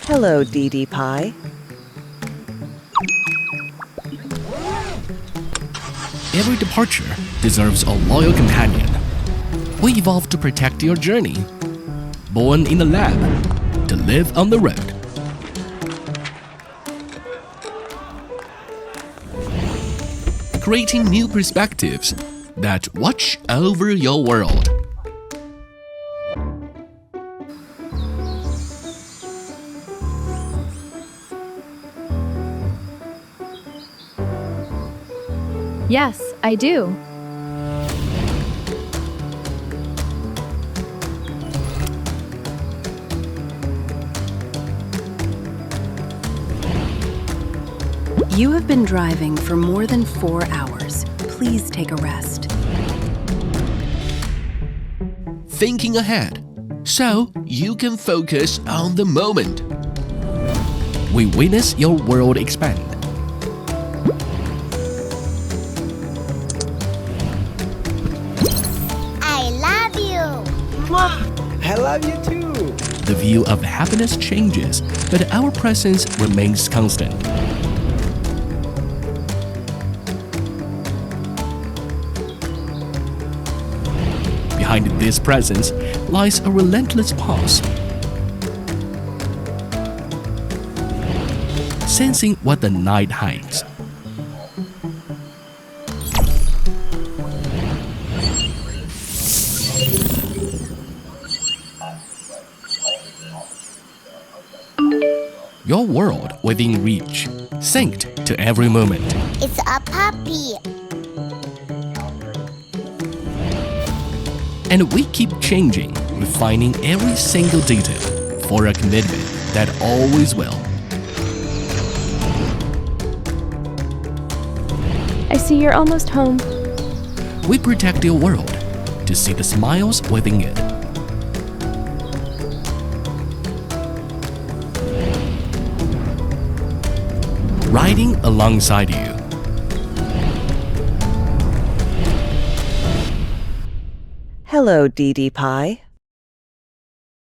Hello, DDPAI. Every departure deserves a loyal companion. We evolved to protect your journey. Born in the lab, to live on the road. Creating new perspectives that watch over your world. Yes, I do. You have been driving for more than 4 hours. Please take a rest. Thinking ahead, so you can focus on the moment. We witness your world expand. I love you. I love you too. The view of happiness changes, but our presence remains constant. Behind this presence lies a relentless pulse, sensing what the night hides. Your world within reach, synced to every moment. It's a puppy. And we keep changing, refining every single detail for a commitment that always will. I see you're almost home. We protect your world to see the smiles within it. Riding alongside you. Hello, DDPAI.